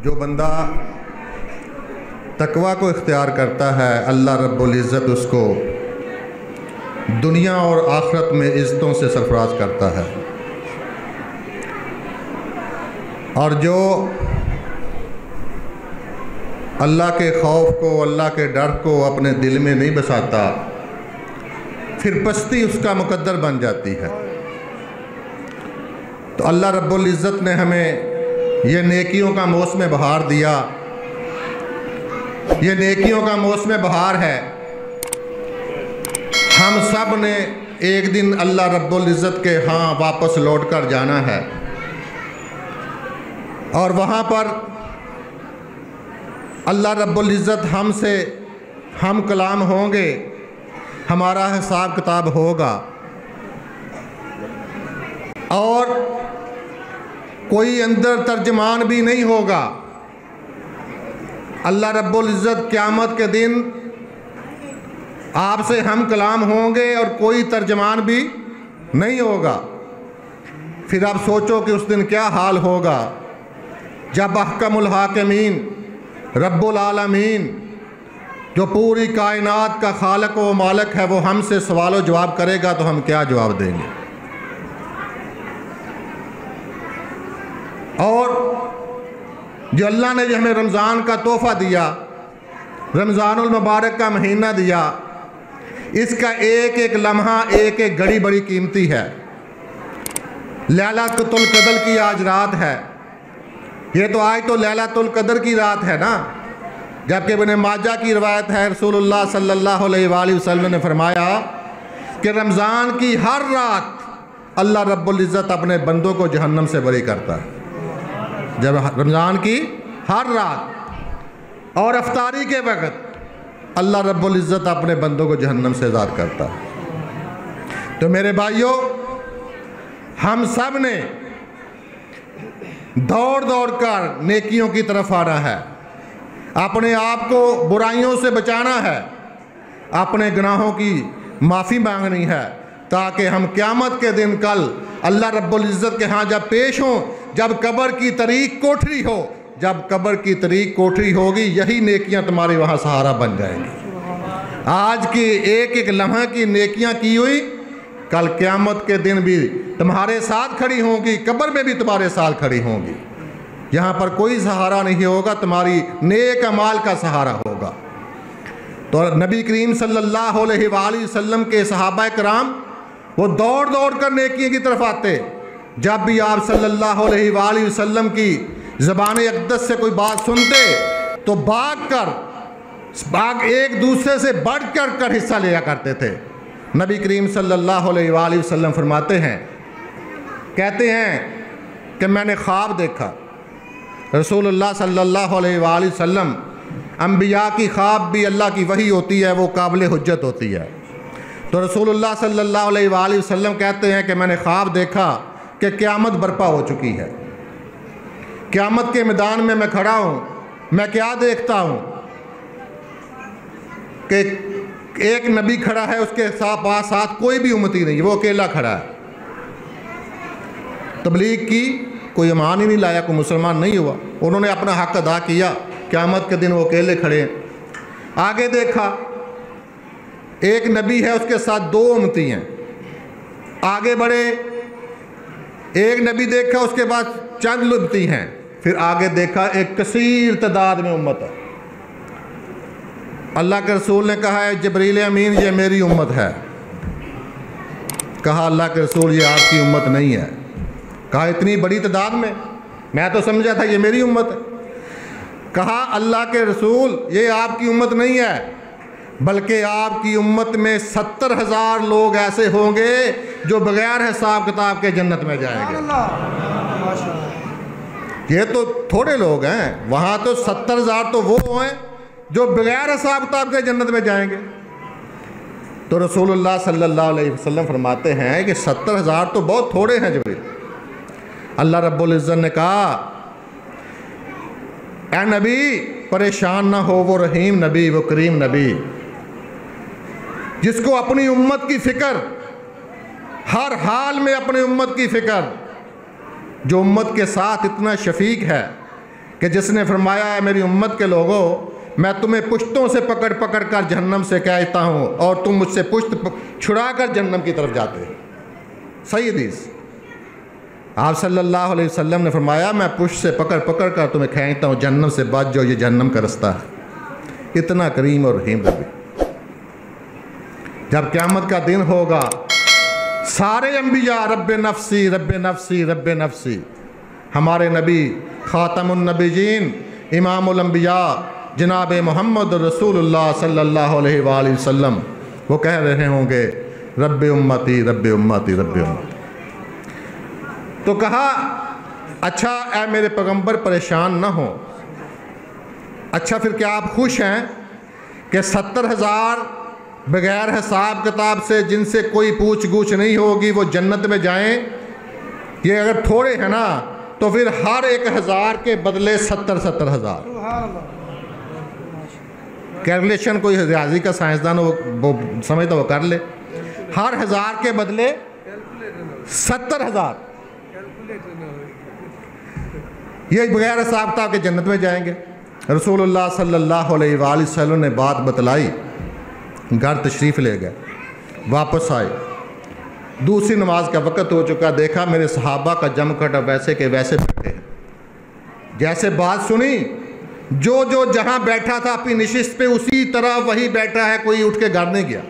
जो बंदा तकवा को इख्तियार करता है, अल्लाह रब्बुल इज़्ज़त उसको दुनिया और आखिरत में इज़्ज़तों से सरफराज करता है। और जो अल्लाह के खौफ को, अल्लाह के डर को अपने दिल में नहीं बसाता, फिर पस्ती उसका मुकद्दर बन जाती है। तो अल्लाह रब्बुल इज़्ज़त ने हमें ये नेकियों का मौसम बहार दिया। ये नेकियों का मौसम बहार है। हम सब ने एक दिन अल्लाह रब्बुल इज़्ज़त के यहाँ वापस लौट कर जाना है और वहाँ पर अल्लाह रब्बुल इज़्ज़त हमसे हम कलाम होंगे, हमारा हिसाब किताब होगा और कोई अंदर तर्जमान भी नहीं होगा। अल्लाह रब्बुल इज़्ज़त क़यामत के दिन आपसे हम कलाम होंगे और कोई तर्जमान भी नहीं होगा। फिर आप सोचो कि उस दिन क्या हाल होगा जब अहकमुल हाकिमीन रब्बुल आलमीन, जो पूरी कायनात का खालिक व मालिक है, वो हमसे सवाल जवाब करेगा तो हम क्या जवाब देंगे। और जो अल्लाह ने जो हमें रमज़ान का तोहफ़ा दिया, रमज़ानुल मुबारक का महीना दिया, इसका एक एक लम्हा, एक एक घड़ी बड़ी कीमती है। लैलतुल क़द्र की आज रात है। ये तो आज तो लैलतुल क़द्र की रात है ना। जबकि इब्न माजा की रवायत है, रसूलुल्लाह सल्लल्लाहु अलैहि वसल्लम ने फरमाया कि रमज़ान की हर रात अल्लाह रब्बुल इज़्ज़त अपने बंदों को जहन्नम से बरी करता है। जब रमज़ान की हर रात और अफ्तारी के वक़्त अल्लाह रब्बुल इज़्ज़त अपने बंदों को जहन्नम से आज़ाद करता है। तो मेरे भाइयों, हम सब ने दौड़ दौड़ कर नेकियों की तरफ आना है, अपने आप को बुराइयों से बचाना है, अपने गुनाहों की माफ़ी मांगनी है, ताकि हम क़यामत के दिन कल अल्लाह रब्बुल इज़्ज़त के यहाँ जब पेश हों, जब कब्र की तरीक कोठरी हो, जब कब्र की तरीक कोठरी होगी, यही नेकियां तुम्हारे वहाँ सहारा बन जाएंगी। आज की एक एक लम्हा की नेकियां की हुई कल क़यामत के दिन भी तुम्हारे साथ खड़ी होंगी, कब्र में भी तुम्हारे साथ खड़ी होंगी। यहाँ पर कोई सहारा नहीं होगा, तुम्हारी नेक अमाल का सहारा होगा। तो नबी करीम सल्लल्लाहु अलैहि वसल्लम के सहाबा कराम वो दौड़ दौड़ कर नेकियों की तरफ आते। जब भी आप सल्लल्लाहु अलैहि वसल्लम की ज़बान अक़दस से कोई बात सुनते तो भाग एक दूसरे से बढ़ कर हिस्सा लिया करते थे। नबी करीम सल्लल्लाहु अलैहि वसल्लम फरमाते हैं, कहते हैं कि मैंने ख्वाब देखा। रसूलुल्लाह सल्लल्लाहु अलैहि वसल्लम, अम्बिया की ख्वाब भी अल्लाह की वही होती है, वो काबिल हुज्जत होती है। तो रसूलुल्लाह सल्लल्लाहु अलैहि वसल्लम कहते हैं कि मैंने ख्वाब देखा कि क़यामत बर्पा हो चुकी है। क़यामत के मैदान में मैं खड़ा हूँ। मैं क्या देखता हूँ कि एक नबी खड़ा है, उसके साथ कोई भी उम्मती नहीं, वो अकेला खड़ा है। तबलीग की कोई ईमान ही नहीं लाया, कोई मुसलमान नहीं हुआ। उन्होंने अपना हक अदा किया। क़यामत के दिन वो अकेले खड़े हैं। आगे देखा, एक नबी है, उसके साथ दो उम्मती हैं। आगे बढ़े, एक नबी देखा, उसके बाद चंद उम्मती हैं। फिर आगे देखा, एक कसीर तादाद में उम्मत है। अल्लाह के रसूल ने कहा है, जिब्रील अमीन, ये मेरी उम्मत है। कहा अल्लाह के रसूल, ये आपकी उम्मत नहीं है। कहा इतनी बड़ी तादाद में? मैं तो समझा था ये मेरी उम्मत है। कहा अल्लाह के रसूल, ये आपकी उम्मत नहीं है, बल्कि आपकी उम्मत में 70,000 लोग ऐसे होंगे जो बगैर हिसाब किताब के जन्नत में जाएंगे। ये तो थोड़े लोग हैं, वहाँ तो 70,000 तो वो हैं जो बगैर हिसाब किताब के जन्नत में जाएंगे। तो रसूलुल्लाह सल्लल्लाहु अलैहि वसल्लम फरमाते हैं कि 70,000 तो बहुत थोड़े हैं जिब्रील। अल्लाह रब्बुल इज़्ज़त ने कहा, ऐ नबी परेशान ना हो, वो रहीम नबी, वो करीम नबी, जिसको अपनी उम्मत की फ़िक्र, हर हाल में अपनी उम्मत की फ़िक्र, जो उम्मत के साथ इतना शफीक है कि जिसने फरमाया है मेरी उम्मत के लोगों, मैं तुम्हें पुश्तों से पकड़ पकड़ कर जहन्नम से कहता हूँ और तुम मुझसे पुश्त छुड़ा कर जहन्नम की तरफ जाते हो। सही हदीस। आप सल्लल्लाहु अलैहि वसल्लम ने फरमाया मैं पुश्त से पकड़ पकड़ कर तुम्हें खींचता हूँ, जहन्नम से बच जाओ, ये जहन्नम का रास्ता है। इतना करीम और रहीम रब्बी। जब क़यामत का दिन होगा, सारे अंबिया रब्बे नफ्सी रब्बे नफ्सी रब्बे नफ्सी, हमारे नबी ख़ातमुन नबीयीन इमामुल अंबिया जनाब मोहम्मद रसूलुल्लाह सल्लल्लाहु अलैहि वसल्लम वो कह रहे होंगे रब्बे उम्मती रब्बे उम्मती रब्बे उम्मती। तो कहा अच्छा ऐ मेरे पैगंबर परेशान ना हो। अच्छा फिर क्या आप खुश हैं कि 70,000 बगैर हिसाब किताब से, जिनसे कोई पूछ गूछ नहीं होगी, वो जन्नत में जाएं? ये अगर थोड़े हैं ना तो फिर हर 1,000 के बदले 70,000। कैलकुलेशन कोई रियाजी का साइंसदान वो समझता वो कर ले। हर 1000 के बदले 70,000, ये बगैर हिसाब किताब के जन्नत में जाएंगे। रसूलुल्लाह सल्लल्लाहु अलैहि वसल्लम ने बात बतलाई, घर तशरीफ़ ले गए, वापस आए, दूसरी नमाज का वक़्त हो चुका, देखा मेरे सहाबा का जमघट वैसे के वैसे बैठे हैं। जैसे बात सुनी, जो जो जहाँ बैठा था अपनी नशिस्त पे उसी तरह वही बैठा है, कोई उठ के घर नहीं गया।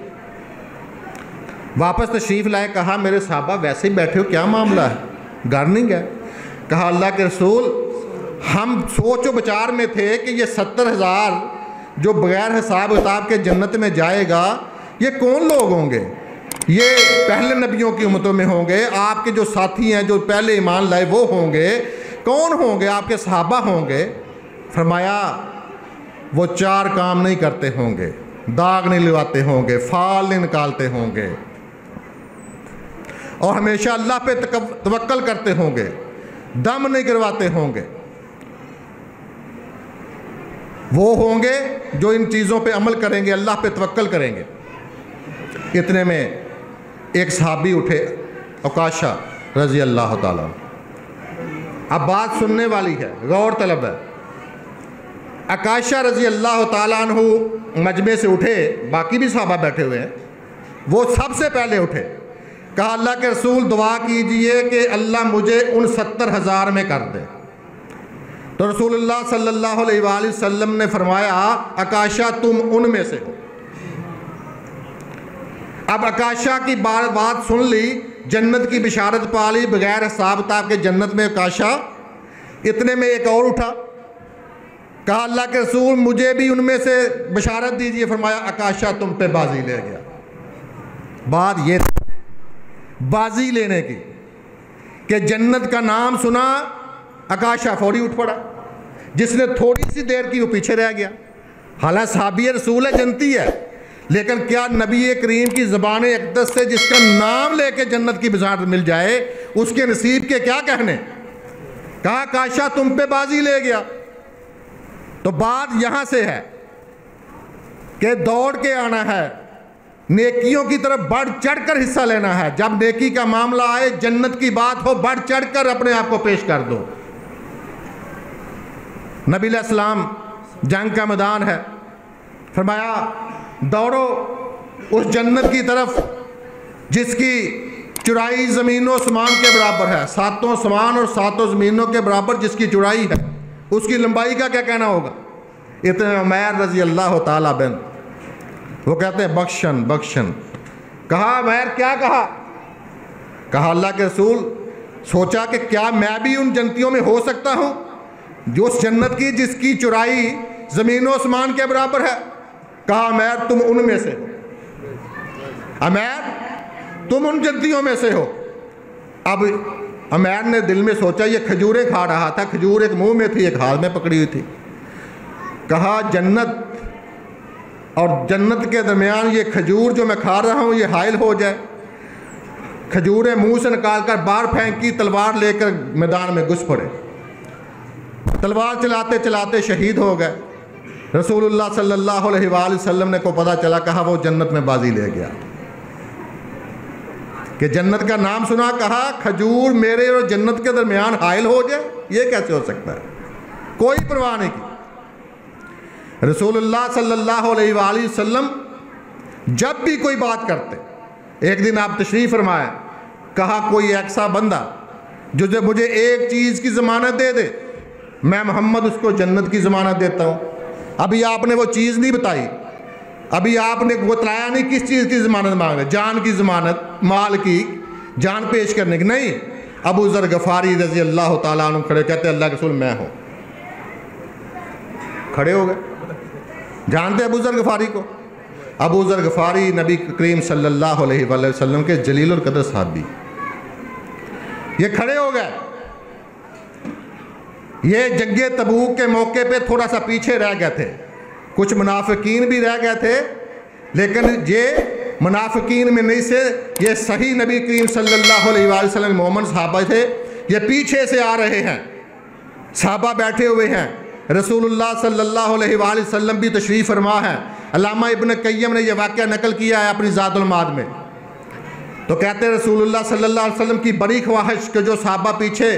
वापस तशरीफ़ लाए, कहा मेरे सहाबा वैसे ही बैठे हो, क्या मामला है, घर नहीं गए? कहा अल्लाह के रसूल हम सोचो विचार में थे कि ये 70,000 जो बगैर हिसाब किताब के जन्नत में जाएगा, ये कौन लोग होंगे? ये पहले नबियों की उम्मतों में होंगे, आपके जो साथी हैं जो पहले ईमान लाए वो होंगे, कौन होंगे? आपके सहाबा होंगे। फरमाया वो 4 काम नहीं करते होंगे, दाग नहीं लगाते होंगे, फाल नहीं निकालते होंगे, और हमेशा अल्लाह पे तवक्कल करते होंगे, दम नहीं करवाते होंगे। वो होंगे जो इन चीज़ों पे अमल करेंगे, अल्लाह पे तवक्कल करेंगे। इतने में एक सहाबी उठे, अकाशा रज़ी अल्लाह ताला। अब बात सुनने वाली है, गौर तलब है। अकाशा रज़ी अल्लाह ताला अन्हु मजमे से उठे, बाकी भी सहाबा बैठे हुए हैं, वो सबसे पहले उठे। कहा अल्लाह के रसूल दुआ कीजिए कि अल्लाह मुझे उन 70,000 में कर दे। तो रसूलुल्लाह सल्लल्लाहु अलैहि वसल्लम ने फरमाया अकाशा तुम उनमें से हो। अब अकाशा की बात सुन ली, जन्नत की बिशारत पा ली, बगैर हिसाब किताब के जन्नत में अकाशा। इतने में एक और उठा, कहा अल्लाह के रसूल मुझे भी उनमें से बिशारत दीजिए। फरमाया अकाशा तुम पे बाजी ले गया। बात ये बाजी लेने की कि जन्नत का नाम सुना, अकाशा फौरी उठ पड़ा। जिसने थोड़ी सी देर की वो पीछे रह गया। हालांकि सहाबी रसूल है, जनती है, लेकिन क्या नबी करीम की ज़बान अक़दस से जिसका नाम लेके जन्नत की बिशारत मिल जाए उसके नसीब के क्या कहने। कहा अकाशा तुम पे बाजी ले गया। तो बात यहां से है कि दौड़ के आना है, नेकियों की तरफ बढ़ चढ़कर हिस्सा लेना है। जब नेकी का मामला आए, जन्नत की बात हो, बढ़ चढ़कर अपने आप को पेश कर दो। नबी अलैहिस्सलाम जंग का मैदान है, फरमाया दौड़ो उस जन्नत की तरफ जिसकी चौड़ाई ज़मीनों आसमान के बराबर है, 7 आसमान और 7 ज़मीनों के बराबर जिसकी चौड़ाई है, उसकी लंबाई का क्या कहना होगा। इतने उमैर रज़ी अल्लाह ताला बिन, वो कहते हैं बख्शन बख्शन। कहा उमैर क्या कहा? कहा अल्लाह के रसूल सोचा कि क्या मैं भी उन जन्नतियों में हो सकता हूँ जो उस जन्नत की जिसकी चौड़ाई ज़मीन और आसमान के बराबर है। कहा उमैर तुम उनमें से हो, उमैर तुम उन जन्नतियों में से हो। अब उमैर ने दिल में सोचा ये खजूरें खा रहा था, खजूर एक मुंह में थी एक हाथ में पकड़ी हुई थी। कहा जन्नत और जन्नत के दरमियान ये खजूर जो मैं खा रहा हूँ ये हाइल हो जाए। खजूरें मुंह से निकाल कर बाहर फेंकी, तलवार लेकर मैदान में घुस पड़े। तलवार चलाते चलाते शहीद हो गए। रसूलुल्लाह सल्लल्लाहु अलैहि वसल्लम ने को पता चला, कहा वो जन्नत में बाजी ले गया। कि जन्नत का नाम सुना, कहा खजूर मेरे और जन्नत के दरमियान हाइल हो जाए, ये कैसे हो सकता है। कोई परवाह नहीं की। रसूलुल्लाह सल्लल्लाहु अलैहि वसल्लम जब भी कोई बात करते, एक दिन आप तशरीफ़ फरमाए, कहा कोई ऐसा बंदा जो जब मुझे एक चीज़ की ज़मानत दे दे, मैं मोहम्मद उसको जन्नत की ज़मानत देता हूँ। अभी आपने वो चीज़ नहीं बताई, अभी आपने बतलाया नहीं किस चीज़ की ज़मानत मांग रहे, जान की ज़मानत, माल की, जान पेश करने की नहीं। अबू ज़र गफ़ारी रज़ी अल्लाह ताला अन्हु खड़े, कहते अल्लाह के रसूल मैं हूँ। खड़े हो गए। जानते अबू ज़र गफ़ारी को? अबू ज़र गफ़ारी नबी करीम सल्लल्लाहु अलैहि वसल्लम के जलीलुल क़द्र सहाबी। ये खड़े हो गए। ये जंगे तबूक के मौके पे थोड़ा सा पीछे रह गए थे, कुछ मुनाफिकीन भी रह गए थे, लेकिन ये मुनाफिकीन में नहीं से ये सही नबी करीम सल्लल्लाहु अलैहि वसल्लम मोमन सहाबा थे। ये पीछे से आ रहे हैं, सहाबा बैठे हुए हैं, रसूलुल्लाह सल्लल्लाहु अलैहि वसल्लम भी तशरीफ़ फरमा है। अल्लामा इब्न क़य्यम ने यह वाक़या नकल किया है अपनी ज़ादुल माद में। तो कहते हैं रसूलुल्लाह सल्लल्लाहु अलैहि वसल्लम की बड़ी ख्वाहिश कि जो सहाबा पीछे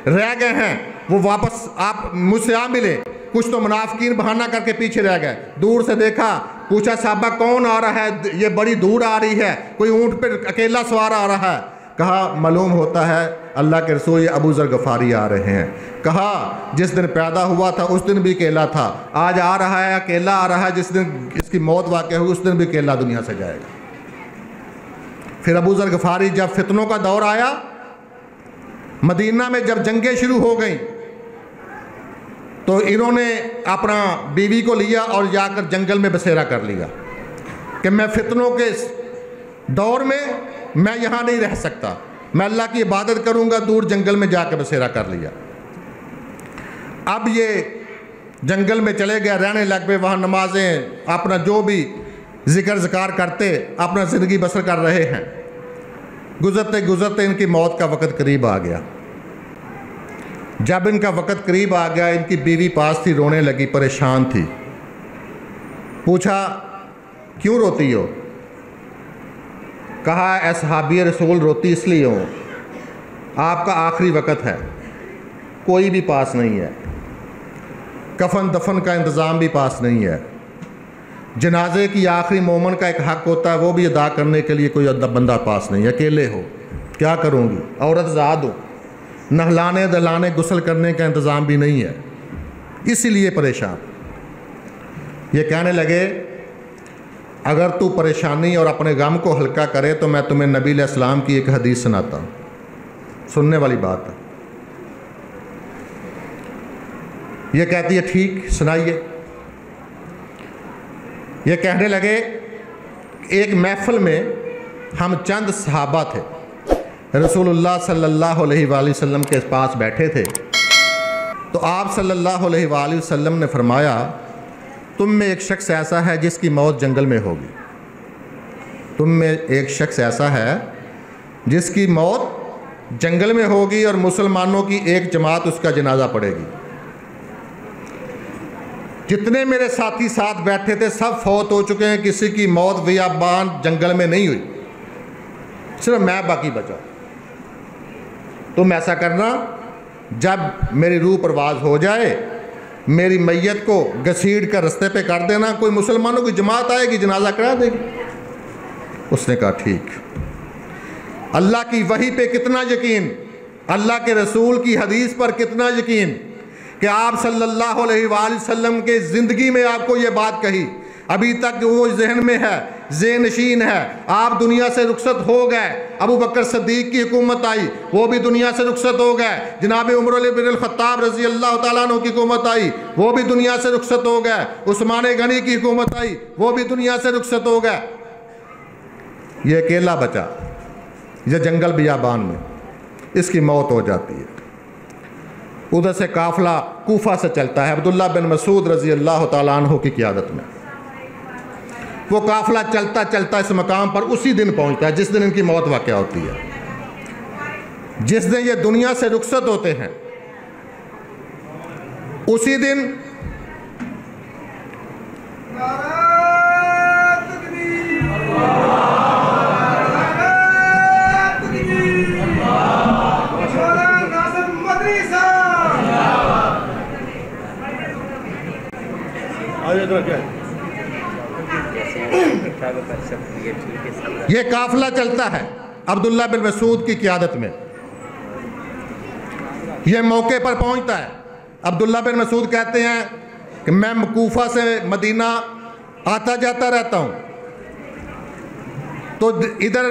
रह गए हैं वो वापस आप मुझसे आ मिले। कुछ तो मुनाफिकीन बहाना करके पीछे रह गए। दूर से देखा, पूछा साहबा कौन आ रहा है, ये बड़ी दूर आ रही है, कोई ऊँट पर अकेला सवार आ रहा है। कहा मालूम होता है अल्लाह के रसूल ये अबू ज़र गफ़ारी आ रहे हैं। कहा जिस दिन पैदा हुआ था उस दिन भी अकेला था, आज आ रहा है अकेला आ रहा है, जिस दिन इसकी मौत वाक़या हुई उस दिन भी अकेला दुनिया से जाएगा। फिर अबू ज़र गफ़ारी जब फितनों का दौर आया, मदीना में जब जंगें शुरू हो गई, तो इन्होंने अपना बीवी को लिया और जाकर जंगल में बसेरा कर लिया कि मैं फितनों के दौर में मैं यहाँ नहीं रह सकता, मैं अल्लाह की इबादत करूँगा। दूर जंगल में जाकर बसेरा कर लिया। अब ये जंगल में चले गए, रहने लग गए, वहाँ नमाजें अपना जो भी ज़िक्र ज़कार करते अपना ज़िंदगी बसर कर रहे हैं। गुज़रते गुज़रते इनकी मौत का वक़्त करीब आ गया। जब इनका वक़्त करीब आ गया, इनकी बीवी पास थी, रोने लगी, परेशान थी। पूछा क्यों रोती हो? कहा ऐ सहाबी रसूल रोती इसलिए हूँ, आपका आखिरी वक़्त है, कोई भी पास नहीं है, कफन दफन का इंतज़ाम भी पास नहीं है, जनाजे की आखिरी मोमन का एक हक़ होता है वो भी अदा करने के लिए कोई बंदा पास नहीं है, अकेले हो, क्या करूँगी, औरत ज़ाद हो, नहलाने दलाने गुस्ल करने का इंतज़ाम भी नहीं है, इसीलिए परेशान। ये कहने लगे अगर तू परेशानी और अपने गम को हल्का करे तो मैं तुम्हें नबी अलैहिस्सलाम की एक हदीस सुनाता हूँ, सुनने वाली बात है। ये कहती है ठीक सुनाइए। ये कहने लगे एक महफिल में हम चंद सहाबा थे, रसूलुल्लाह सल्लल्लाहु अलैहि वसल्लम के पास बैठे थे। तो आप सल्लल्लाहु अलैहि वसल्लम ने फरमाया तुम में एक शख्स ऐसा है जिसकी मौत जंगल में होगी, तुम में एक शख्स ऐसा है जिसकी मौत जंगल में होगी और मुसलमानों की एक जमात उसका जनाजा पड़ेगी। जितने मेरे साथी साथ बैठे थे सब फौत हो चुके हैं, किसी की मौत बियाबान जंगल में नहीं हुई, सिर्फ मैं बाकी बचा। तुम ऐसा करना, जब मेरी रूह परवाज हो जाए मेरी मैयत को घसीट कर रास्ते पे कर देना, कोई मुसलमानों की जमात आएगी जनाजा करा देगी। उसने कहा ठीक। अल्लाह की वही पे कितना यकीन, अल्लाह के रसूल की हदीस पर कितना यकीन कि आप सल्लल्लाहु अलैहि वसल्लम के ज़िंदगी में आपको ये बात कही, अभी तक वो जहन में है, ज़ेनशीन है। आप दुनिया से रुखसत हो गए, अबू बकर सिद्दीक की हुकूमत आई, वो भी दुनिया से रुखसत हो गए। जनाब उमर बिन ख़त्ताब रज़ी अल्लाह तआला अन्हु की हुकूमत आई, वो भी दुनिया से रुखसत हो गए। उस्मान गनी की हुकूमत आई, वो भी दुनिया से रुखसत हो गए। ये अकेला बचा, ये जंगल बियाबान में, इसकी मौत हो जाती है। उधर से काफ़िला कूफा से चलता है, अब्दुल्ला बिन मसूद रज़ी अल्लाह तआला अन्हु की क़ियादत में। वो काफ़िला चलता चलता इस मकाम पर उसी दिन पहुंचता है जिस दिन इनकी मौत वाक़या होती है। जिस दिन ये दुनिया से रुखसत होते हैं उसी दिन ये काफिला चलता है अब्दुल्ला बिन मसूद की क़ियादत में। ये मौके पर पहुंचता है। अब्दुल्ला बिन मसूद कहते हैं कि मैं मकूफा से मदीना आता जाता रहता हूं, तो इधर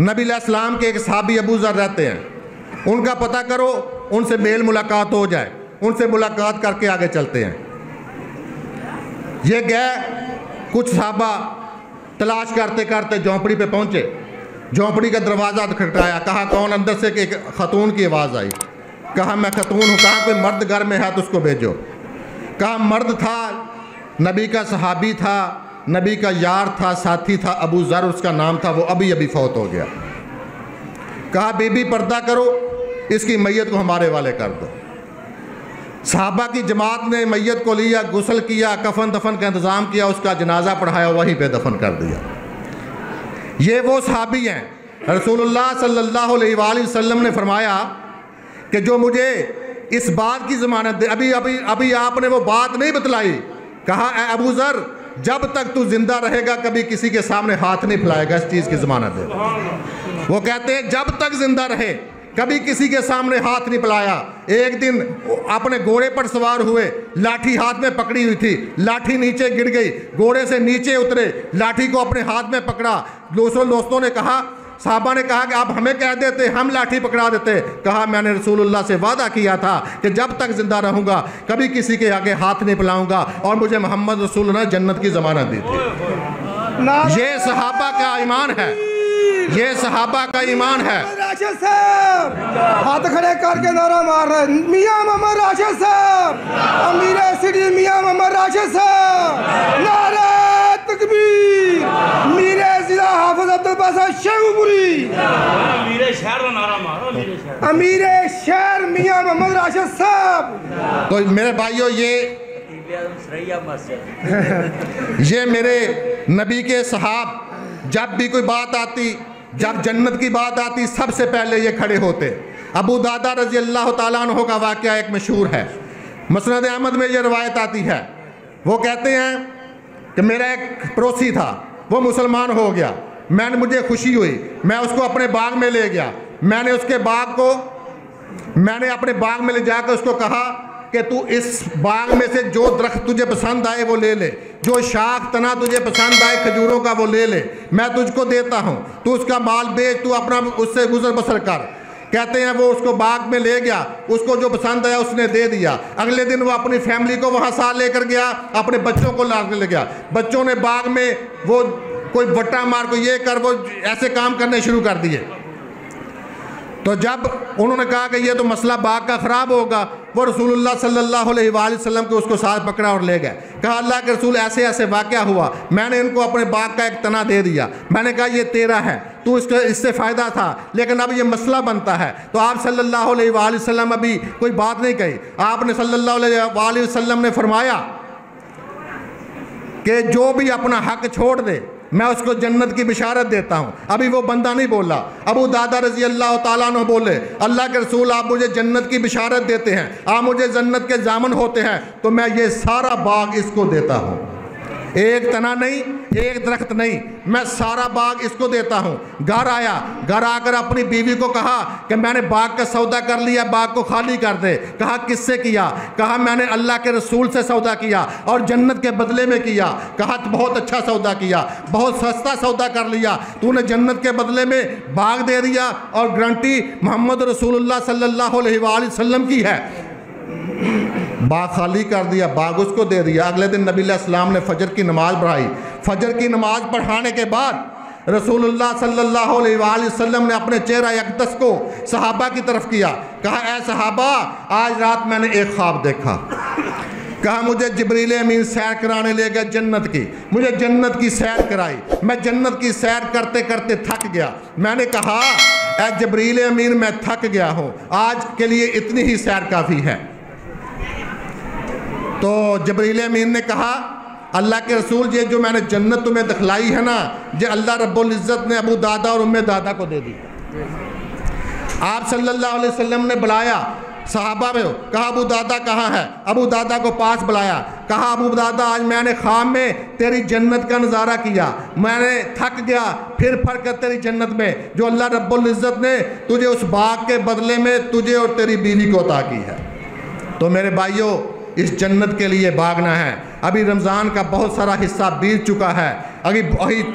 नबी अलैहिस्सलाम के एक सहाबी अबू ज़र रहते हैं, उनका पता करो, उनसे मेल मुलाकात हो जाए, उनसे मुलाकात करके आगे चलते हैं। ये गए, कुछ सहाबा तलाश करते करते झोंपड़ी पे पहुंचे। झोंपड़ी का दरवाज़ा खटखटाया, कहा कौन? अंदर से एक खतून की आवाज़ आई। कहा मैं खतून हूँ। कहा कोई मर्द घर में है तो उसको भेजो। कहा मर्द था, नबी का सहाबी था, नबी का यार था, साथी था, अबू ज़र उसका नाम था, वो अभी अभी फौत हो गया। कहा बीबी पर्दा करो, इसकी मैयत को हमारे वाले कर दो। सहाबा की जमात ने मैयत को लिया, गुस्ल किया, कफन दफन का इंतज़ाम किया, उसका जनाजा पढ़ाया, वहीं पे दफन कर दिया। ये वो सहाबी हैं। रसूलुल्लाह सल्लल्लाहु अलैहि वसल्लम ने फरमाया कि जो मुझे इस बात की ज़मानत दे, अभी आपने वो बात नहीं बतलाई। कहा ए अबू ज़र, जब तक तू जिंदा रहेगा कभी किसी के सामने हाथ नहीं फैलाएगा, इस चीज़ की ज़मानत दे। वो कहते हैं जब तक जिंदा रहे कभी किसी के सामने हाथ नहीं फैलाया। एक दिन अपने घोड़े पर सवार हुए, लाठी हाथ में पकड़ी हुई थी, लाठी नीचे गिर गई, घोड़े से नीचे उतरे, लाठी को अपने हाथ में पकड़ा। दोस्तों ने कहा, साहबा ने कहा कि आप हमें कह देते, हम लाठी पकड़ा देते। कहा मैंने रसूलुल्लाह से वादा किया था कि जब तक जिंदा रहूंगा कभी किसी के आगे हाथ नहीं फैलाऊंगा, और मुझे मोहम्मद रसूल ने जन्नत की जमानत दी थी। ये सहाबा का ईमान है, ये सहाबा का ईमान है। हाथ खड़े करके नारा मार रहे, मियां मोहम्मद राशिद साहब, अमीर सिटी मियां मोहम्मद राशिद साहब, नारा तकबीर, मीरे जिला हाफिज अब्दुल बासा शेखपुरी, अमीर शहर का नारा मारो, अमीर शहर मियां मोहम्मद राशिद साहब। तो मेरे भाइयों, ये मेरे नबी के सहाब, जब भी कोई बात आती, जब जन्नत की बात आती, सबसे पहले ये खड़े होते। अबू दादा रज़ी अल्लाह ताला अन्हु का वाक़या एक मशहूर है, मुस्नद अहमद में ये रवायत आती है। वो कहते हैं कि मेरा एक पड़ोसी था, वो मुसलमान हो गया। मुझे खुशी हुई, मैं उसको अपने बाग में ले गया। मैंने अपने बाग में ले जाकर उसको कहा कि तू इस बाग में से जो दरख्त तुझे पसंद आए वो ले ले, जो शाख तना तुझे पसंद आए खजूरों का वो ले ले, मैं तुझको देता हूँ, तू उसका माल बेच, तू अपना उससे गुजर बसर कर। कहते हैं वो उसको बाग में ले गया, उसको जो पसंद आया उसने दे दिया। अगले दिन वो अपनी फैमिली को वहाँ साथ लेकर गया, अपने बच्चों को लाकर ले गया। बच्चों ने बाग में वो कोई बट्टा मार, को ये कर, वो ऐसे काम करने शुरू कर दिए। तो जब उन्होंने कहा कि ये तो मसला बाग का ख़राब होगा, वो रसूलुल्लाह सल्लल्लाहु अलैहि वसल्लम को उसको साथ पकड़ा और ले गए। कहा अल्लाह के रसूल ऐसे ऐसे वाक़या हुआ, मैंने इनको अपने बाग का एक तना दे दिया। मैंने कहा ये तेरा है, तू इससे फ़ायदा था, लेकिन अब ये मसला बनता है। तो आप सल्लल्लाहु अलैहि वसल्लम अभी कोई बात नहीं कही। आपने सल्लल्लाहु अलैहि वसल्लम ने फरमाया कि जो भी अपना हक छोड़ दे मैं उसको जन्नत की बिशारत देता हूँ। अभी वो बंदा नहीं बोला, अबू दादा रज़ी अल्लाह ताला अन्हु बोले, अल्लाह के रसूल आप मुझे जन्नत की बिशारत देते हैं, आप मुझे जन्नत के जामन होते हैं, तो मैं ये सारा बाग इसको देता हूँ। एक तना नहीं, एक दरख्त नहीं, मैं सारा बाग इसको देता हूँ। घर आया, घर आकर अपनी बीवी को कहा कि मैंने बाग का सौदा कर लिया, बाग को खाली कर दे। कहा किससे किया? कहा मैंने अल्लाह के रसूल से सौदा किया और जन्नत के बदले में किया। कहा तो बहुत अच्छा सौदा किया, बहुत सस्ता सौदा कर लिया, तूने जन्नत के बदले में बाग दे दिया और गारंटी मोहम्मद रसूलुल्लाह सल्लल्लाहु अलैहि वसल्लम की है। बाग खाली कर दिया, बाग उसको दे दिया। अगले दिन नबी अलैहिस्सलाम ने फजर की नमाज़ पढ़ाई। फजर की नमाज़ पढ़ाने के बाद रसूलुल्लाह सल्लल्लाहु अलैहि वसल्लम ने अपने चेहरा अक़दस को सहाबा की तरफ किया। कहा ए सहाबा, आज रात मैंने एक ख्वाब देखा। कहा मुझे जिब्रील अमीन सैर कराने ले गया जन्नत की, मुझे जन्नत की सैर कराई। मैं जन्नत की सैर करते करते थक गया। मैंने कहा ए जिब्रील अमीन मैं थक गया हूँ, आज के लिए इतनी ही सैर काफ़ी है। तो जिब्रील अमीन ने कहा अल्लाह के रसूल, ये जो मैंने जन्नत तुम्हें दिखलाई है ना, ये अल्लाह रब्बुल इज़्ज़त ने अबू दादा और उम्मे दादा को दे दी। आप सल्लल्लाहु अलैहि वसल्लम ने बुलाया सहाबा में, कहा अबू दादा कहाँ है? अबू दादा को पास बुलाया। कहा अबू दादा आज मैंने ख्वाब में तेरी जन्नत का नज़ारा किया, मैंने थक गया, फिर फरकत तेरी जन्नत में जो अल्लाह रब्बुल इज़्ज़त ने तुझे उस बाग के बदले में तुझे और तेरी बीवी को अता की है। तो मेरे भाइयों, इस जन्नत के लिए भागना है। अभी रमज़ान का बहुत सारा हिस्सा बीत चुका है, अभी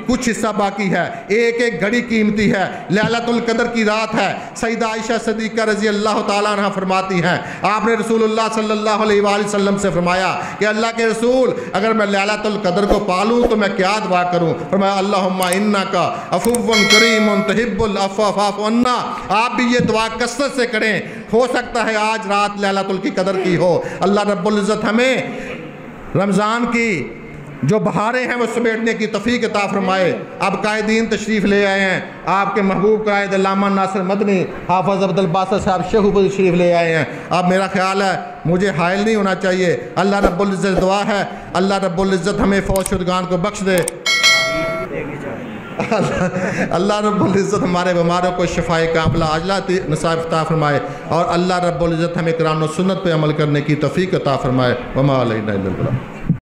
कुछ हिस्सा बाकी है। एक एक घड़ी कीमती है। लैलतुल कदर की रात है। सईदा आयशा सिद्दीक़ा रज़ी अल्लाह ताला अन्हा फरमाती हैं, आपने रसूलुल्लाह सल्लल्लाहु अलैहि वसल्लम से फरमाया कि अल्लाह के रसूल, अगर मैं लैलतुल कदर को पालूँ तो मैं क्या दुआ करूँ? फरमाया अल्लाहुम्मा इन्नका अफ़ुव्वुन करीमुन तुहिब्बुल अफ़्व फ़अफ़ु अन्ना। आप भी ये दुआ कसरत से करें, हो सकता है आज रात लैलतुल की कदर की हो। अल्लाह रब्बुल इज़्ज़त हमें रमज़ान की जो बहारें हैं वो समेटने की तौफ़ीक़ अता फ़रमाए। अब कायदीन तशरीफ़ ले आए हैं, आपके महबूब कायद अल्लामा नासिर मदनी हाफ़िज़ अब्दुल बासित साहब शेखुपुर तशरीफ़ ले आए हैं। अब मेरा ख़्याल है मुझे हायल नहीं होना चाहिए। अल्लाह रब्बुल इज़्ज़त दुआ है, अल्लाह रब्बुल इज़्ज़त हमें फ़ौत शुदगान को बख्श दे। अल्लाह रब्बुल इज़्ज़त हमारे बीमारों को शफ़ाए कामिला आजिला नसाइब अता फ़रमाए और अल्लाह रब्बुल इज़्ज़त हमें कुरान और सुन्नत पे अमल करने की तौफ़ीक़ अता फ़रमाए। वमा अलैना इल्लल बलाग।